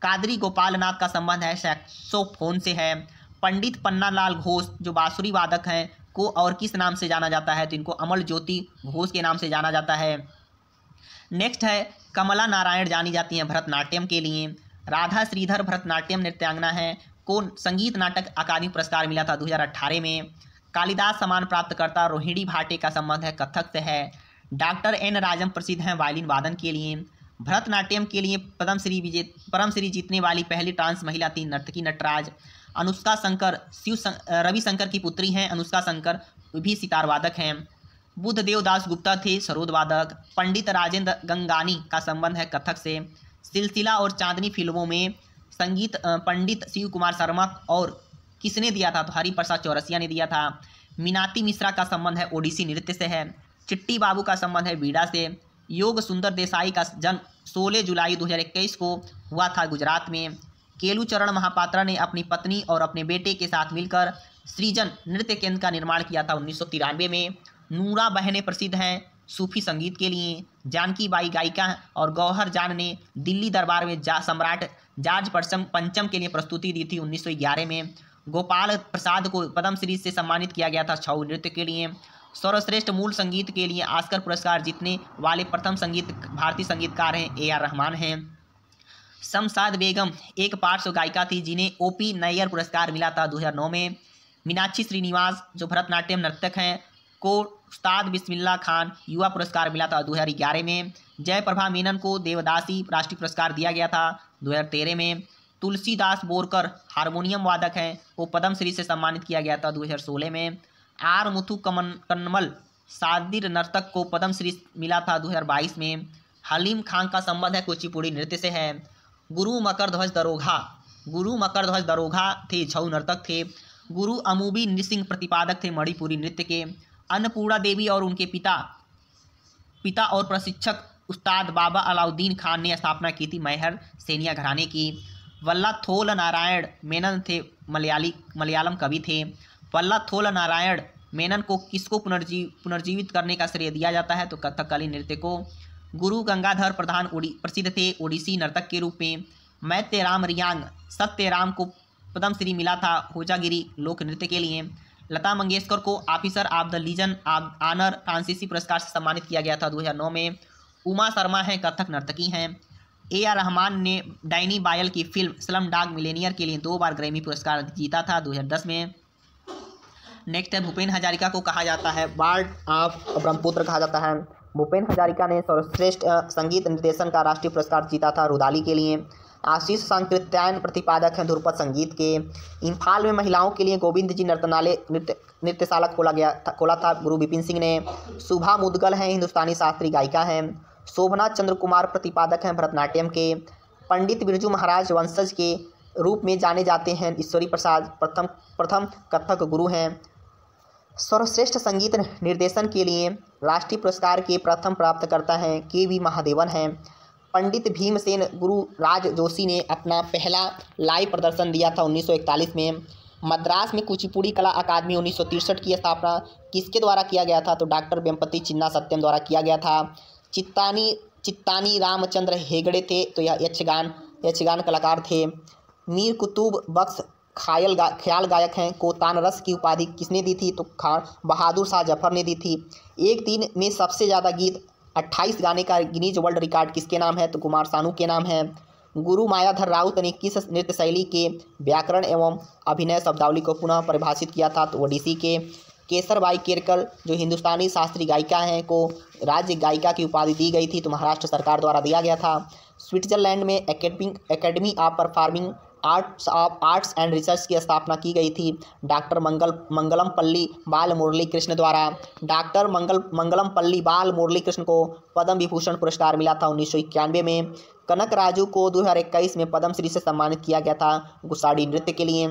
कादरी गोपाल नाथ का संबंध है सैक्सोफोन से है। पंडित पन्नालाल घोष जो बांसुरी वादक हैं को और किस नाम से जाना जाता है, तो इनको अमल ज्योति घोष के नाम से जाना जाता है। नेक्स्ट है कमला नारायण जानी जाती हैं भरतनाट्यम के लिए। राधा श्रीधर भरतनाट्यम नृत्यांगना है को संगीत नाटक अकादमी पुरस्कार मिला था 2018 में। कालिदास सम्मान प्राप्तकर्ता रोहिणी भाटे का संबंध है कथक से है। डॉक्टर एन राजम प्रसिद्ध हैं वायलिन वादन के लिए। भरतनाट्यम के लिए पद्मश्री जीतने वाली पहली ट्रांस महिला थी नर्तकी नटराज। अनुष्का शंकर रविशंकर की पुत्री हैं अनुष्का शंकर, भी सितार वादक हैं। बुद्धदेव दास गुप्ता थे सरोद वादक। पंडित राजेंद्र गंगानी का संबंध है कथक से। सिलसिला और चांदनी फिल्मों में संगीत पंडित शिव कुमार शर्मा और किसने दिया था, तो हरिप्रसाद चौरसिया ने दिया था। मीनाती मिश्रा का संबंध है ओडिसी नृत्य से है। चिट्टी बाबू का संबंध है बीड़ा से। योग सुंदर देसाई का जन्म 16 जुलाई 2021 को हुआ था गुजरात में। केलू चरण महापात्रा ने अपनी पत्नी और अपने बेटे के साथ मिलकर सृजन नृत्य केंद्र का निर्माण किया था 1993 में। नूरा बहनें प्रसिद्ध हैं सूफी संगीत के लिए। जानकी बाई गायिका और गौहर जान ने दिल्ली दरबार में सम्राट जॉर्ज पंचम के लिए प्रस्तुति दी थी 1911 में। गोपाल प्रसाद को पद्मश्री से सम्मानित किया गया था छऊ नृत्य के लिए। सर्वश्रेष्ठ मूल संगीत के लिए ऑस्कर पुरस्कार जीतने वाले प्रथम भारतीय संगीतकार हैं AR रहमान हैं। शमशाद बेगम एक पार्श्व गायिका थी जिन्हें OP नैयर पुरस्कार मिला था 2009 में। मीनाक्षी श्रीनिवास जो भरतनाट्यम नर्तक हैं को उस्ताद बिस्मिल्लाह खान युवा पुरस्कार मिला था 2011 में। जयप्रभा मेनन को देवदासी राष्ट्रीय पुरस्कार दिया गया था 2013 में। तुलसीदास बोरकर हारमोनियम वादक हैं को पद्मश्री से सम्मानित किया गया था 2016 में। R मुथु कन्नमल सादिर नर्तक को पद्मश्री मिला था 2022 में। हलीम खान का संबंध है कुचिपुड़ी नृत्य से है। गुरु मकरध्वज दरोगा थे छऊ नर्तक थे। गुरु अमूबी सिंह प्रतिपादक थे मणिपुरी नृत्य के। अन्नपूर्णा देवी और उनके पिता और प्रशिक्षक उस्ताद बाबा अलाउद्दीन खान ने स्थापना की थी मैहर सेनिया घराने की। वल्लथोल नारायण मेनन थे मलयालम कवि थे। वल्लथोल नारायण मेनन को किसको पुनर्जीवित करने का श्रेय दिया जाता है, तो कथकली नृत्य को। गुरु गंगाधर प्रधान प्रसिद्ध थे ओडिसी नर्तक के रूप में। मैत्रेराम रियांग सत्यराम को पद्मश्री मिला था होजागिरी लोक नृत्य के लिए। लता मंगेशकर को officer of the Legion of Honour फ्रांसीसी पुरस्कार से सम्मानित किया गया था 2009 में। उमा शर्मा हैं कथक नर्तकी हैं। AR रहमान ने डैनी बायल की फिल्म स्लम डॉग मिलेनियर के लिए 2 बार ग्रैमी पुरस्कार जीता था 2010 में। नेक्स्ट है भूपेन हजारिका को कहा जाता है बर्ड ऑफ ब्रह्मपुत्र कहा जाता है। भूपेन हजारिका ने सर्वश्रेष्ठ संगीत निर्देशन का राष्ट्रीय पुरस्कार जीता था रुदाली के लिए। आशीष संकीर्तन प्रतिपादक हैं ध्रुपद संगीत के। इम्फाल में महिलाओं के लिए गोविंद जी नृत्यशाला खोला था गुरु विपिन सिंह ने। शुभा मुदगल हैं हिंदुस्तानी शास्त्रीय गायिका हैं। शोभना चंद्र कुमार प्रतिपादक हैं भरतनाट्यम के। पंडित बिरजू महाराज वंशज के रूप में जाने जाते हैं ईश्वरी प्रसाद प्रथम कथक गुरु हैं। सर्वश्रेष्ठ संगीत निर्देशन के लिए राष्ट्रीय पुरस्कार के प्रथम प्राप्तकर्ता हैं KV महादेवन हैं। पंडित भीमसेन गुरु राज जोशी ने अपना पहला लाइव प्रदर्शन दिया था 1941 में। मद्रास में कुचिपुड़ी कला अकादमी 1963 की स्थापना किसके द्वारा किया गया था, तो डॉक्टर वेम्पति चिन्ना सत्यम द्वारा किया गया था। चित्तानी रामचंद्र हेगड़े थे, तो यह यक्षगान कलाकार थे। मीर कुतुब बख्श ख्याल गायक हैं को तानरस की उपाधि किसने दी थी, तो खान बहादुर शाह जफर ने दी थी। एक दिन में सबसे ज़्यादा गीत 28 गाने का गिनीज वर्ल्ड रिकॉर्ड किसके नाम है, तो कुमार सानू के नाम है। गुरु मायाधर राउत ने किस नृत्य शैली के व्याकरण एवं अभिनय शब्दावली को पुनः परिभाषित किया था, तो ओडिसी के। केसरबाई केरकर जो हिंदुस्तानी शास्त्रीय गायिका हैं को राज्य गायिका की उपाधि दी गई थी, तो महाराष्ट्र सरकार द्वारा दिया गया था। स्विट्जरलैंड में academy of performing arts and research की स्थापना की गई थी डॉक्टर मंगलम पल्ली बाल मुरली कृष्ण द्वारा। डॉक्टर मंगलम पल्ली बाल मुरली कृष्ण को पद्म विभूषण पुरस्कार मिला था 1991 में। कनक राजू को 2021 में पद्मश्री से सम्मानित किया गया था गुस्साडी नृत्य के लिए।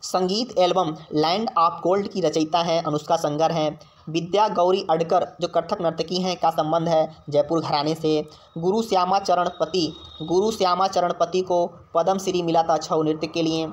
संगीत एल्बम लैंड ऑफ गोल्ड की रचयिता हैं अनुष्का शंकर हैं। विद्या गौरी अडकर जो कथक नर्तकी हैं का संबंध है जयपुर घराने से। गुरु श्यामा चरण पति को पद्मश्री मिला था छऊ नृत्य के लिए।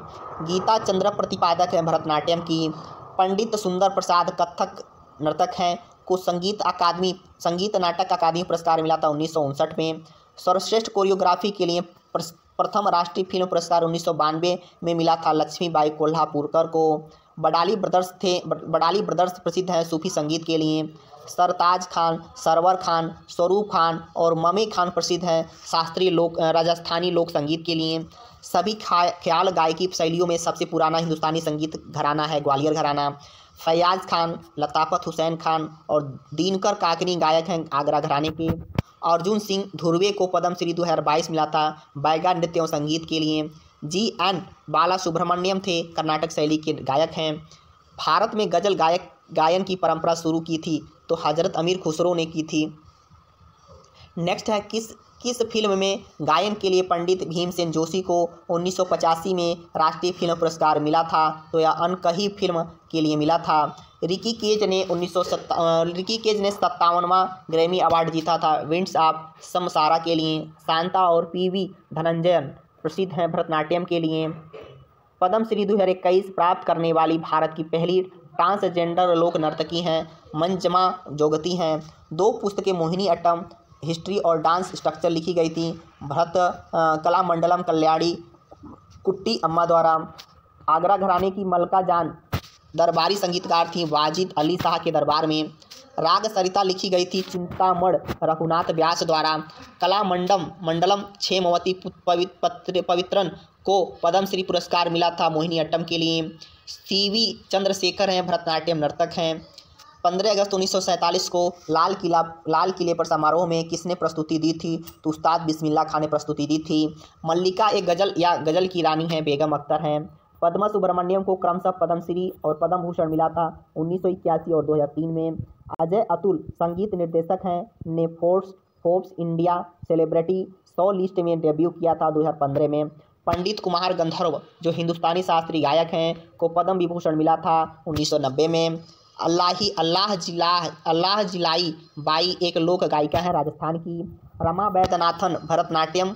गीता चंद्र प्रतिपादक हैं भरतनाट्यम की। पंडित सुंदर प्रसाद कथक नर्तक हैं को संगीत नाटक अकादमी पुरस्कार मिला था 1959 में। सर्वश्रेष्ठ कोरियोग्राफी के लिए प्रथम राष्ट्रीय फिल्म पुरस्कार 1992 में मिला था लक्ष्मीबाई कोल्हापुरकर को। बडाली ब्रदर्स प्रसिद्ध हैं सूफी संगीत के लिए। सरताज खान, सरवर खान, स्वरूप खान और ममे खान प्रसिद्ध हैं शास्त्रीय राजस्थानी लोक संगीत के लिए। सभी ख्याल गायकी शैलियों में सबसे पुराना हिंदुस्तानी संगीत घराना है ग्वालियर घराना। फैयाज खान, लताफत हुसैन खान और दिनकर काकनी गायक हैं आगरा घराने के। अर्जुन सिंह धुर्वे को पद्मश्री 2022 मिला था बैगा नृत्य और संगीत के लिए। GN बाला सुब्रमण्यम थे कर्नाटक शैली के गायक हैं। भारत में गज़ल गायन की परंपरा शुरू की थी तो हजरत अमीर खुसरो ने की थी। नेक्स्ट है किस फिल्म में गायन के लिए पंडित भीमसेन जोशी को 1985 में राष्ट्रीय फिल्म पुरस्कार मिला था, तो यह अनकही फिल्म के लिए मिला था। रिकी केज ने 57वां ग्रैमी अवार्ड जीता था विंड्स ऑफ समसारा के लिए। शांता और PV धनंजयन प्रसिद्ध हैं भरतनाट्यम के लिए। पद्मश्री 2021 प्राप्त करने वाली भारत की पहली ट्रांसजेंडर लोक नर्तकी हैं मंजमा जोगती हैं। 2 पुस्तकें मोहिनी अट्टम हिस्ट्री और डांस स्ट्रक्चर लिखी गई थी भरत कलामंडलम कल्याणी कुट्टी अम्मा द्वारा। आगरा घराने की मलका जान दरबारी संगीतकार थी वाजिद अली शाह के दरबार में। राग सरिता लिखी गई थी चिंतामण रघुनाथ व्यास द्वारा। मंडलम क्षेमवती पवित्रन को पद्मश्री पुरस्कार मिला था मोहिनी अट्टम के लिए। CV चंद्रशेखर हैं भरतनाट्यम नर्तक हैं। 15 अगस्त 1947 को लाल किले पर समारोह में किसने प्रस्तुति दी थी, तो उस्ताद बिस्मिल्लाह खान ने प्रस्तुति दी थी। मल्लिका एक गज़ल की रानी है बेगम अख्तर हैं। पद्मा सुब्रमण्यम को क्रमशः पद्मश्री और पद्म भूषण मिला था 1981 और 2003 में। अजय अतुल संगीत निर्देशक हैं ने फोर्ब्स इंडिया सेलिब्रिटी 100 लिस्ट में डेब्यू किया था 2015 में। पंडित कुमार गंधर्व जो हिंदुस्तानी शास्त्रीय गायक हैं को पद्म विभूषण मिला था 1990 में। अल्लाह जिलाई बाई एक लोक गायिका है राजस्थान की। रमा वैद्यनाथन भरतनाट्यम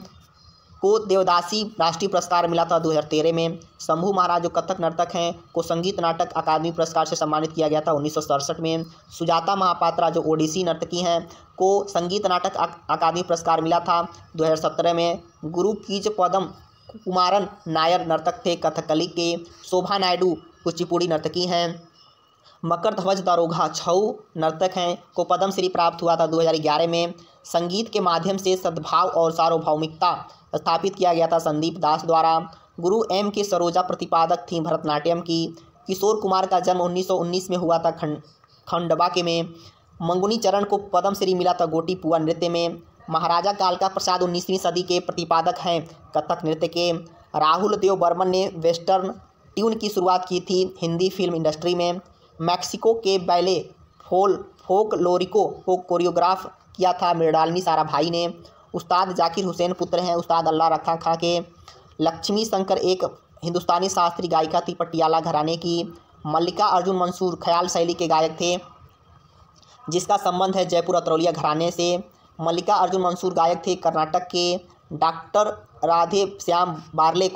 को देवदासी राष्ट्रीय पुरस्कार मिला था 2013 में। शंभू महाराज जो कथक नर्तक हैं को संगीत नाटक अकादमी पुरस्कार से सम्मानित किया गया था 1967 में। सुजाता महापात्रा जो ओडिसी नर्तकी हैं को संगीत नाटक अकादमी पुरस्कार मिला था 2017 में। गुरु कीज पदम कुमारन नायर नर्तक थे कथकली के। शोभा नायडू कुचिपुड़ी नर्तकी हैं। मकर ध्वज दारोगा छऊ नर्तक हैं को पद्मश्री प्राप्त हुआ था 2011 में। संगीत के माध्यम से सद्भाव और सार्वभौमिकता स्थापित किया गया था संदीप दास द्वारा। गुरु M.K. सरोजा प्रतिपादक थीं भरतनाट्यम की। किशोर कुमार का जन्म 1919 में हुआ था खंडवा के में। मंगुनी चरण को पद्मश्री मिला था गोटी पुआ नृत्य में। महाराजा कालका प्रसाद 19वीं सदी के प्रतिपादक हैं कथक नृत्य के। राहुल देव बर्मन ने वेस्टर्न ट्यून की शुरुआत की थी हिंदी फिल्म इंडस्ट्री में। मैक्सिको के बैले फोकलोरिको को कोरियोग्राफ किया था मृणालिनी साराभाई ने। उस्ताद जाकिर हुसैन पुत्र हैं उस्ताद अल्लाह रखा खां के। लक्ष्मी शंकर एक हिंदुस्तानी शास्त्रीय गायिका थी पटियाला घराने की। मल्लिका अर्जुन मंसूर ख्याल शैली के गायक थे जिसका संबंध है जयपुर अतरौलिया घराने से। मल्लिका अर्जुन मंसूर गायक थे कर्नाटक के। डॉक्टर राधे श्याम बार्ले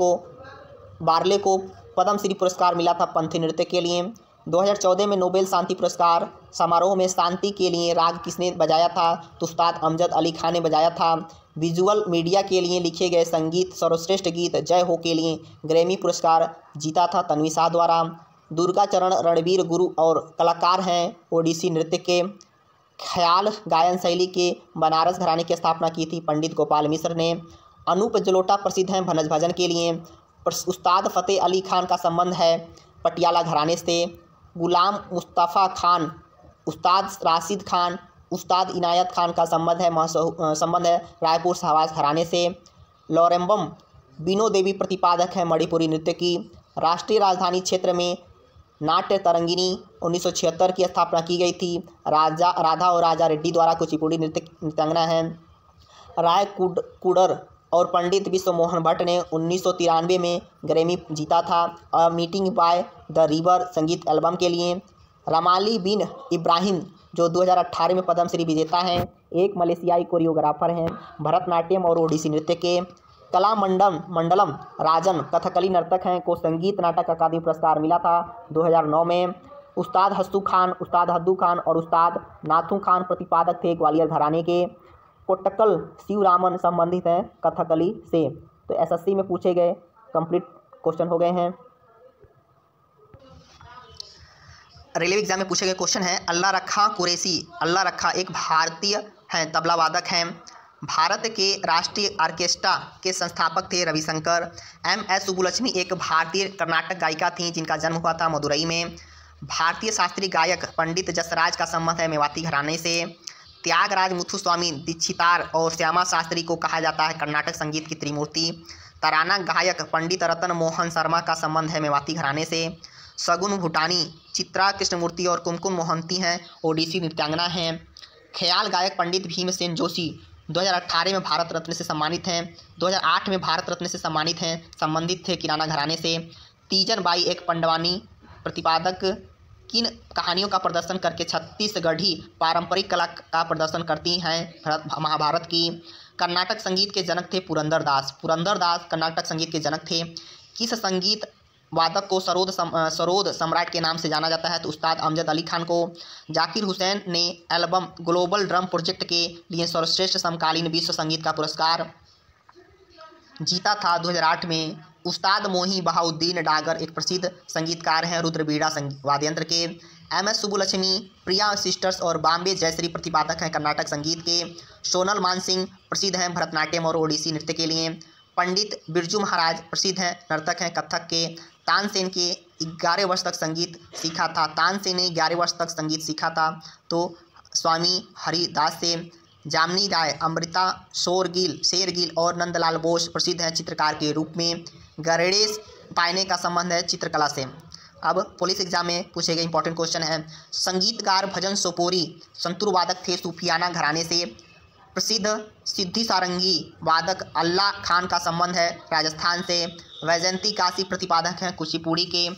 को पद्मश्री पुरस्कार मिला था पंथी नृत्य के लिए। 2014 में नोबेल शांति पुरस्कार समारोह में शांति के लिए राग किसने बजाया था, तो उस्ताद अमजद अली खान ने बजाया था। विजुअल मीडिया के लिए लिखे गए संगीत सर्वश्रेष्ठ गीत जय हो के लिए ग्रैमी पुरस्कार जीता था तन्वी शाह द्वारा। दुर्गा चरण रणबीर गुरु और कलाकार हैं ओडिसी नृत्य के। ख्याल गायन शैली के बनारस घराने की स्थापना की थी पंडित गोपाल मिश्र ने। अनूप जलोटा प्रसिद्ध हैं भनज भजन के लिए। उस्ताद फ़तेह अली खान का संबंध है पटियाला घराने से। गुलाम मुस्तफ़ा खान, उस्ताद राशिद खान, उस्ताद इनायत खान का संबंध है रायपुर सहवास घराने से। लौरेम्बम बीनो देवी प्रतिपादक हैं मणिपुरी नृत्य की। राष्ट्रीय राजधानी क्षेत्र में नाट्य तरंगिनी 1976 की स्थापना की गई थी। राधा और राजा रेड्डी द्वारा कुचिपुड़ी नृत्यांगना हैं। राय कुडर और पंडित विश्व मोहन भट्ट ने 1993 में ग्रैमी जीता था a meeting by the river संगीत एल्बम के लिए। रमाली बिन इब्राहिम जो 2018 में पद्मश्री विजेता हैं एक मलेशियाई कोरियोग्राफर हैं भरतनाट्यम और ओडिसी नृत्य के। कलामंडलम राजन कथकली नर्तक हैं को संगीत नाटक अकादमी पुरस्कार मिला था 2009 में। उस्ताद हद्दू खान और उस्ताद नाथू खान प्रतिपादक थे ग्वालियर घराने के। कोट्टकल शिवरामन संबंधित हैं कथकली से। तो एसएससी में पूछे गए कंप्लीट क्वेश्चन हो गए हैं। रेलवे एग्जाम में पूछे गए क्वेश्चन है अल्लाह रखा कुरैशी। अल्लाह रखा एक भारतीय हैं, तबला वादक हैं। भारत के राष्ट्रीय ऑर्केस्ट्रा के संस्थापक थे रविशंकर। एम.एस. सुब्बुलक्ष्मी एक भारतीय कर्नाटक गायिका थीं जिनका जन्म हुआ था मदुरई में। भारतीय शास्त्रीय गायक पंडित जसराज का संबंध है मेवाती घराने से। त्यागराज मुथुस्वामी दीक्षितार और श्यामा शास्त्री को कहा जाता है कर्नाटक संगीत की त्रिमूर्ति। तराना गायक पंडित रतन मोहन शर्मा का संबंध है मेवाती घराने से। सगुन भूटानी, चित्रा कृष्णमूर्ति और कुमकुम मोहंती हैं ओडिसी नृत्यांगना हैं। ख्याल गायक पंडित भीमसेन जोशी 2018 में भारत रत्न से सम्मानित हैं। 2008 में भारत रत्न से सम्मानित हैं, संबंधित थे किराना घराने से। तीजन बाई एक पंडवानी प्रतिपादक किन कहानियों का प्रदर्शन करके छत्तीसगढ़ी पारंपरिक कला का प्रदर्शन करती हैं महाभारत की। कर्नाटक संगीत के जनक थे पुरंदरदास। पुरंदरदास कर्नाटक संगीत के जनक थे। किस संगीत वादक को सरोद सम्राट के नाम से जाना जाता है? तो उस्ताद अमजद अली खान को। जाकिर हुसैन ने एल्बम ग्लोबल ड्रम प्रोजेक्ट के लिए सर्वश्रेष्ठ समकालीन विश्व संगीत का पुरस्कार जीता था 2008 में। उस्ताद मोही बहाउद्दीन डागर एक प्रसिद्ध संगीतकार हैं रुद्रबीड़ा वाद्ययंत्र के। एम.एस. सुब्बुलक्ष्मी प्रिया सिस्टर्स और बॉम्बे जयश्री प्रतिपादक हैं कर्नाटक संगीत के। सोनल मानसिंह प्रसिद्ध हैं भरतनाट्यम और ओडिसी नृत्य के लिए। पंडित बिरजू महाराज प्रसिद्ध हैं नर्तक हैं कथक के। तानसेन के 11 वर्ष तक संगीत सीखा था। तानसेन ने 11 वर्ष तक संगीत सीखा था तो स्वामी हरिदास से। जामनी राय, अमृता शेरगिल और नंदलाल बोस प्रसिद्ध हैं चित्रकार के रूप में। गणेश पायने का संबंध है चित्रकला से। अब पुलिस एग्जाम में पूछे गए इंपॉर्टेंट क्वेश्चन है संगीतकार भजन सोपोरी संतूर वादक थे सूफियाना घराने से। प्रसिद्ध सिद्धि सारंगी वादक अल्लाह खान का संबंध है राजस्थान से। वैजयंती काशी प्रतिपादक हैं कुचिपुड़ी के।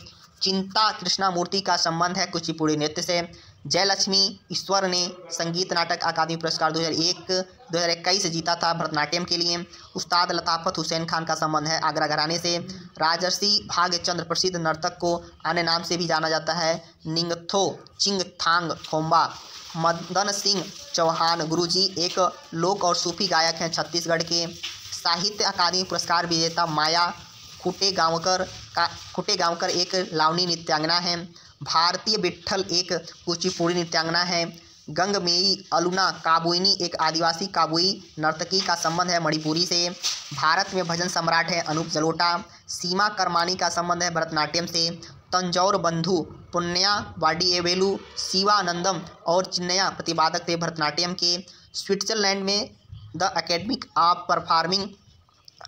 चिंता कृष्णामूर्ति का संबंध है कुचिपुड़ी नृत्य से। जयलक्ष्मी ईश्वर ने संगीत नाटक अकादमी पुरस्कार 2021 जीता था भरतनाट्यम के लिए। उस्ताद लताफत हुसैन खान का संबंध है आगरा घराने से। राजर्षि भाग्यचंद्र प्रसिद्ध नर्तक को अन्य नाम से भी जाना जाता है निंगथो चिंगथांग थोम्बा। मदन सिंह चौहान गुरुजी एक लोक और सूफी गायक हैं छत्तीसगढ़ के। साहित्य अकादमी पुरस्कार विजेता माया खुटेगांवकर एक लावनी नृत्यांगना है। भारतीय बिट्ठल एक कुचिपुड़ी नृत्यांगना है। गंगमेई अरुणा काबुइनी एक आदिवासी काबुई नर्तकी का संबंध है मणिपुरी से। भारत में भजन सम्राट है अनूप जलोटा। सीमा करमानी का संबंध है भरतनाट्यम से। तंजौर बंधु पुण्या वाडिएवेलु शिवानंदम और चिन्नया प्रतिपादक थे भरतनाट्यम के। स्विट्जरलैंड में the academy of performing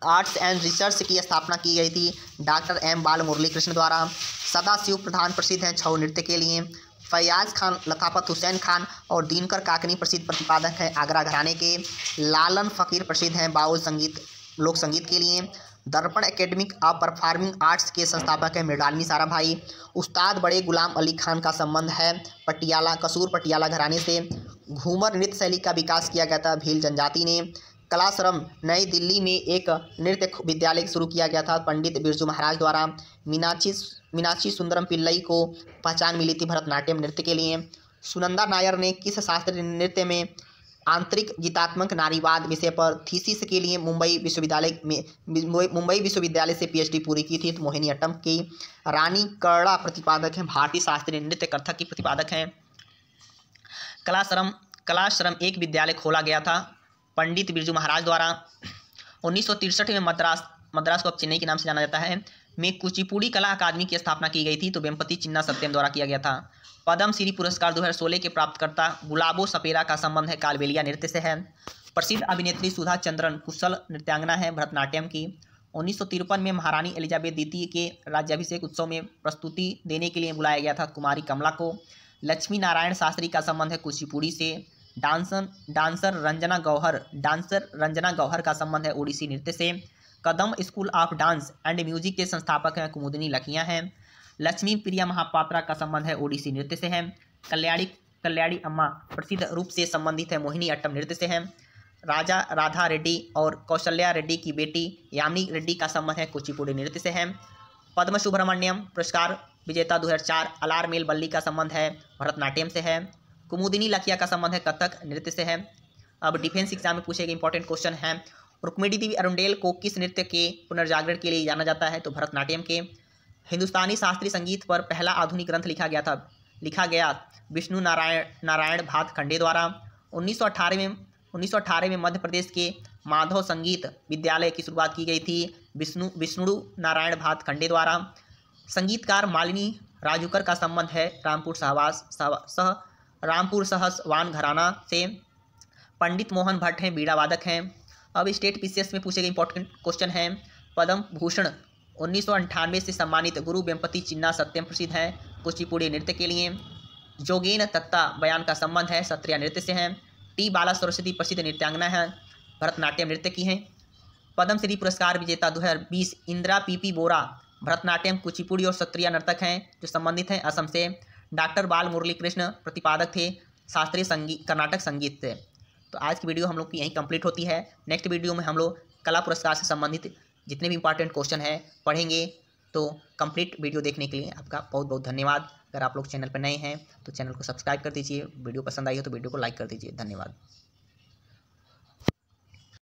arts and research की स्थापना की गई थी डॉक्टर एम बाल मुरली कृष्ण द्वारा। सदाशिव प्रधान प्रसिद्ध हैं छऊ नृत्य के लिए। फैयाज खान, लताफत हुसैन खान और दिनकर काकनी प्रसिद्ध प्रतिपादक हैं आगरा घराने के। लालन फ़कीर प्रसिद्ध हैं बाउल संगीत लोक संगीत के लिए। दर्पण एकेडमिक ऑफ परफॉर्मिंग आर्ट्स के संस्थापक हैं मृणालिनी साराभाई। उस्ताद बड़े गुलाम अली खान का संबंध है कसूर पटियाला घराने से। घूमर नृत्य शैली का विकास किया गया था भील जनजाति ने। कलाश्रम नई दिल्ली में एक नृत्य विद्यालय शुरू किया गया था पंडित बिरजू महाराज द्वारा। मीनाक्षी सुंदरम पिल्लई को पहचान मिली थी भरतनाट्यम नृत्य के लिए। सुनंदा नायर ने किस शास्त्रीय नृत्य में आंतरिक गीतात्मक नारीवाद विषय पर थीसिस के लिए मुंबई विश्वविद्यालय से पीएचडी पूरी की थी? तो मोहिनीअट्टम की। रानी कर्णा प्रतिपादक हैं भारतीय शास्त्रीय नृत्य कथक की प्रतिपादक हैं। कलाश्रम एक विद्यालय खोला गया था पंडित बिरजू महाराज द्वारा। 1963 में मद्रास को अब चेन्नई के नाम से जाना जाता है में कुचिपुड़ी कला अकादमी की स्थापना की गई थी तो वेम्पति चिन्ना सत्यम द्वारा किया गया था। पद्म श्री पुरस्कार 2016 के प्राप्तकर्ता गुलाबो सपेरा का संबंध है कालबेलिया नृत्य से है। प्रसिद्ध अभिनेत्री सुधा चंद्रन कुशल नृत्यांगना है भरतनाट्यम की। 1953 में महारानी एलिजाबेथ द्वितीय के राज्याभिषेक उत्सव में प्रस्तुति देने के लिए बुलाया गया था कुमारी कमला को। लक्ष्मी नारायण शास्त्री का संबंध है कुचिपुड़ी से। डांसर रंजना गौहर का संबंध है ओडिसी नृत्य से। Kadam school of dance and music के संस्थापक हैं कुमुदिनी लखियां हैं। लक्ष्मी प्रिया महापात्रा का संबंध है ओडिसी नृत्य से है। कल्याणी अम्मा प्रसिद्ध रूप से संबंधित है मोहिनीअट्टम नृत्य से है। राजा राधा रेड्डी और कौशल्या रेड्डी की बेटी यामिनी रेड्डी का संबंध है कुचिपुड़ी नृत्य से है। पद्म सुब्रमण्यम पुरस्कार विजेता 2004 अलारमेल बल्ली का संबंध है भरतनाट्यम से है। कुमुदिनी लखिया का संबंध है कथक नृत्य से है। अब डिफेंस एग्जाम में पूछे गए इंपॉर्टेंट क्वेश्चन हैं। रुक्मिणी देवी अरुंडेल को किस नृत्य के पुनर्जागरण के लिए जाना जाता है? तो भरतनाट्यम के। हिंदुस्तानी शास्त्रीय संगीत पर पहला आधुनिक ग्रंथ लिखा गया विष्णु नारायण भातखंडे द्वारा। 1918 में मध्य प्रदेश के माधव संगीत विद्यालय की शुरुआत की गई थी विष्णु नारायण भातखंडे द्वारा। संगीतकार मालिनी राजूकर का संबंध है रामपुर सहसवान घराना से। पंडित मोहन भट्ट हैं बीड़ा वादक हैं। अब स्टेट पीसीएस में पूछे गए इंपॉर्टेंट क्वेश्चन हैं। पद्म भूषण 1998 से सम्मानित गुरु वेम्पति चिन्ना सत्यम प्रसिद्ध हैं कुचिपुड़ी नृत्य के लिए। जोगेन दत्ता बयान का संबंध है सत्रिया नृत्य से हैं। टी बाला सरस्वती प्रसिद्ध नृत्यांगना है भरतनाट्यम नृत्य की हैं। पद्मश्री पुरस्कार विजेता 2020 इंदिरा पीपी बोरा भरतनाट्यम कुचिपुड़ी और सत्रिया नर्तक हैं जो संबंधित हैं असम से। डॉक्टर बाल मुरली कृष्ण प्रतिपादक थे शास्त्रीय संगीत कर्नाटक संगीत से। तो आज की वीडियो हम लोग की यहीं कंप्लीट होती है। नेक्स्ट वीडियो में हम लोग कला पुरस्कार से संबंधित जितने भी इंपॉर्टेंट क्वेश्चन हैं पढ़ेंगे। तो कंप्लीट वीडियो देखने के लिए आपका बहुत बहुत धन्यवाद। अगर आप लोग चैनल पर नए हैं तो चैनल को सब्सक्राइब कर दीजिए। वीडियो पसंद आई हो तो वीडियो को लाइक कर दीजिए। धन्यवाद।